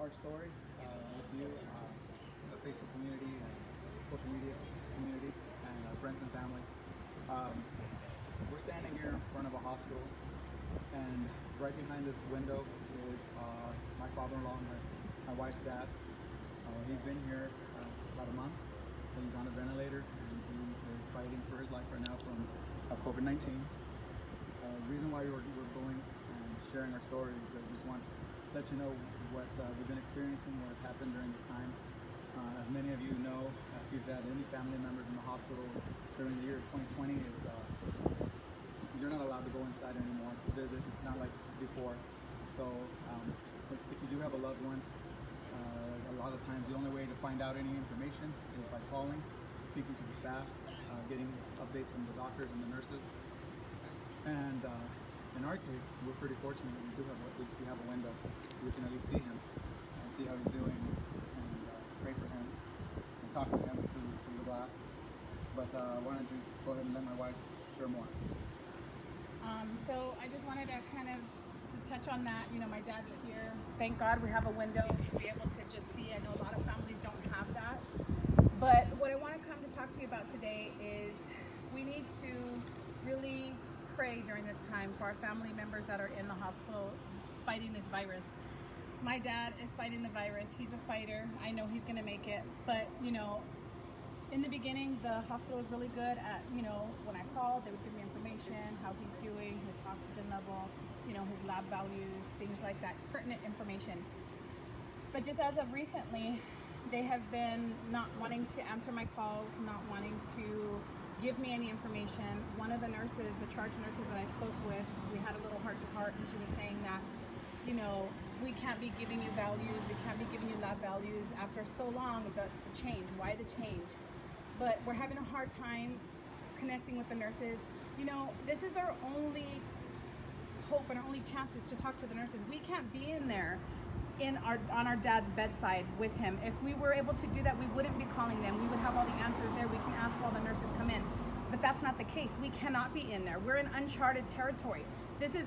our story with you, the Facebook community and social media community, and our friends and family. Um, we're standing here in front of a hospital, and right behind this window is my father-in-law, my wife's dad. He's been here about a month. He's on a ventilator, and he is fighting for his life right now from COVID-19. The reason why we're going and sharing our stories is that we just want to let you know what we've been experiencing, what has happened during this time. As many of you know, if you've had any family members in the hospital during the year 2020, you're not allowed to go inside anymore to visit, not like before. So if you do have a loved one, a lot of times the only way to find out any information is by calling, speaking to the staff, getting updates from the doctors and the nurses. And in our case, we're pretty fortunate that we do have at least we have a window. We can at least see him and see how he's doing, and pray for him and talk to him through the glass. But I wanted to go ahead and let my wife share more. So I just wanted to kind of to touch on that. You know, my dad's here. Thank God we have a window to be able to just see. I know a lot of families don't have that. But what I want to come to talk to you about today is we need to really pray during this time for our family members that are in the hospital fighting this virus. My dad is fighting the virus. He's a fighter. I know he's going to make it. But, you know, in the beginning, the hospital was really good at, you know, when I called, they would give me information, how he's doing, his oxygen level, you know, his lab values, things like that, pertinent information. But just as of recently, they have been not wanting to answer my calls, not wanting to give me any information. One of the nurses, the charge nurses that I spoke with, we had a little heart-to-heart, and she was saying that, you know, we can't be giving you values, we can't be giving you lab values after so long, the change, why the change? But we're having a hard time connecting with the nurses. You know, this is our only hope and our only chances to talk to the nurses. We can't be in there on our dad's bedside with him. If we were able to do that, we wouldn't be calling them. We would have all the answers there. We can ask while the nurses come in. But that's not the case. We cannot be in there. We're in uncharted territory. This is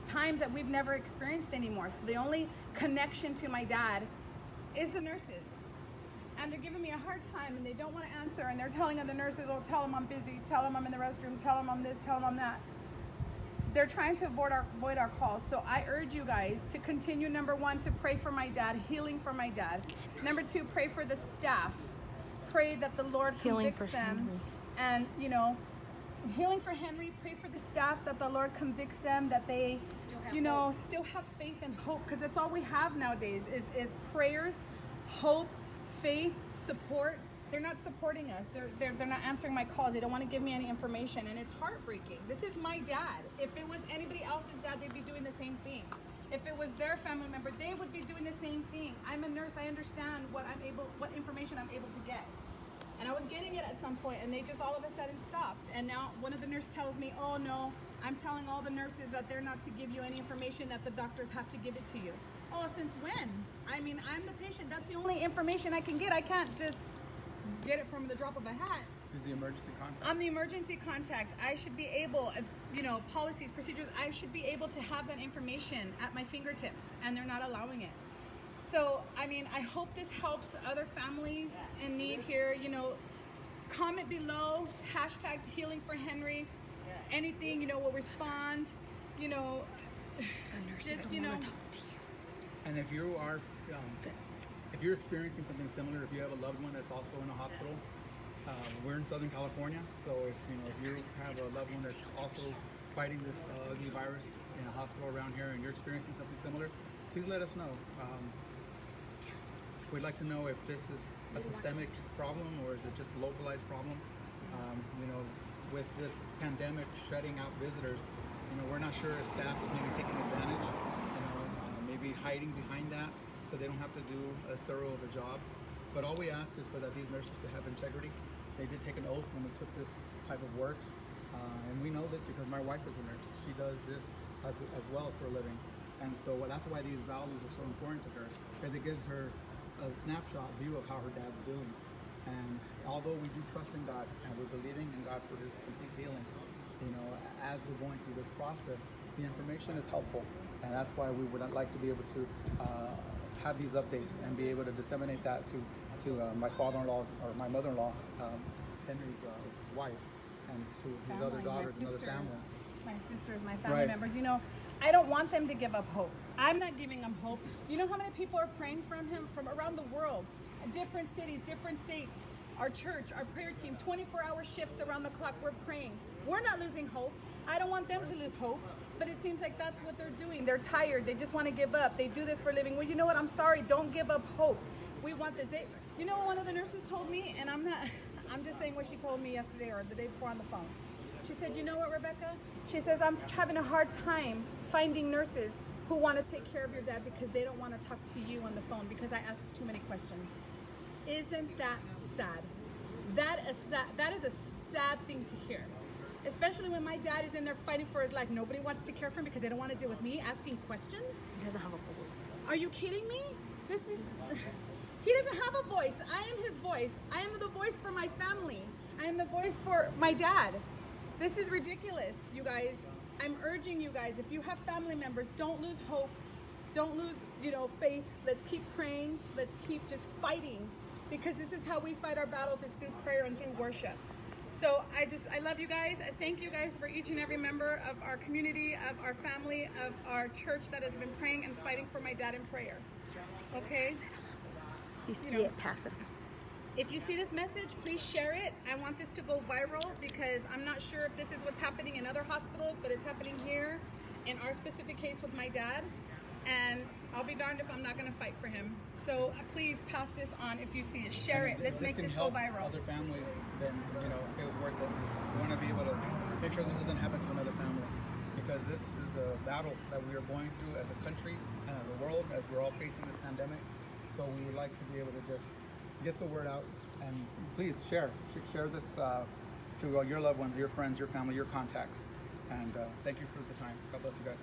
times that we've never experienced anymore. So the only connection to my dad is the nurses. And they're giving me a hard time, and they don't want to answer, and they're telling other nurses, oh, tell them I'm busy, tell them I'm in the restroom, tell them I'm this, tell them I'm that. They're trying to avoid our calls. So I urge you guys to continue, number one, to pray for my dad, healing for my dad. Number two, pray for the staff. Pray that the Lord convicts them. And, you know, healing for Henry, pray for the staff that the Lord convicts them, that they, still have faith and hope, because it's all we have nowadays is prayers, hope, faith, support. They're not supporting us. They're not answering my calls. They don't want to give me any information, and it's heartbreaking. This is my dad. If it was anybody else's dad, they'd be doing the same thing. If it was their family member, they would be doing the same thing. I'm a nurse. I understand what information I'm able to get. And I was getting it at some point, and they just all of a sudden stopped. And now one of the nurses tells me, oh no, I'm telling all the nurses that they're not to give you any information, that the doctors have to give it to you. Oh, since when? I mean, I'm the patient. That's the only information I can get. I can't just get it from the drop of a hat. He's the emergency contact. I'm the emergency contact. I should be able, policies, procedures, I should be able to have that information at my fingertips, and they're not allowing it. So, I mean, I hope this helps other families in need here. You know, comment below, hashtag healing for Henry. Anything, we'll respond. And if you are, if you're experiencing something similar, if you have a loved one that's also in a hospital, we're in Southern California. So if you have a loved one that's also fighting this ugly virus in a hospital around here, and you're experiencing something similar, please let us know. We'd like to know if this is a systemic problem or is it just a localized problem. With this pandemic shutting out visitors, we're not sure if staff is maybe taking advantage, maybe hiding behind that so they don't have to do as thorough of a job. But all we ask is for these nurses to have integrity. They did take an oath when they took this type of work. And we know this because my wife is a nurse. She does this as well for a living. And so that's why these values are so important to her, because it gives her a snapshot view of how her dad's doing. And although we do trust in God and we're believing in God for his complete healing, as we're going through this process, the information is helpful. And that's why we would like to be able to have these updates and be able to disseminate that to my father-in-law's or my mother-in-law, Henry's wife, and to his other daughters and other family. My sisters, my family Right. members. You know, I don't want them to give up hope. I'm not giving them hope. You know how many people are praying from him from around the world, different cities, different states. Our church, our prayer team, 24-hour shifts around the clock, we're praying. We're not losing hope. I don't want them to lose hope, but it seems like that's what they're doing. They're tired. They just want to give up. They do this for a living. Well, you know what? I'm sorry. Don't give up hope. We want this. You know what one of the nurses told me, and I'm just saying what she told me yesterday or the day before on the phone. She said, you know what, Rebecca? She says, I'm having a hard time finding nurses who want to take care of your dad because they don't want to talk to you on the phone because I ask too many questions. Isn't that sad? That is a sad thing to hear. Especially when my dad is in there fighting for his life. Nobody wants to care for him because they don't want to deal with me asking questions. He doesn't have a voice. Are you kidding me? He doesn't have a voice. I am his voice. I am the voice for my family. I am the voice for my dad. This is ridiculous, you guys. I'm urging you guys, if you have family members, don't lose hope. Don't lose, faith. Let's keep praying. Let's keep just fighting, because this is how we fight our battles, is through prayer and through worship. So I love you guys. I thank you guys for each and every member of our community, of our family, of our church that has been praying and fighting for my dad in prayer. Okay? You see it, pass it. If you see this message, please share it. I want this to go viral because I'm not sure if this is what's happening in other hospitals, but it's happening here in our specific case with my dad. And I'll be darned if I'm not going to fight for him. So please pass this on if you see it. Share it. Let's make this go viral. Other families, then it was worth it. We want to be able to make sure this doesn't happen to another family, because this is a battle that we are going through as a country and as a world, as we're all facing this pandemic. So we would like to be able to just get the word out, and please share this to your loved ones, your friends, your family, your contacts. And thank you for the time. God bless you guys.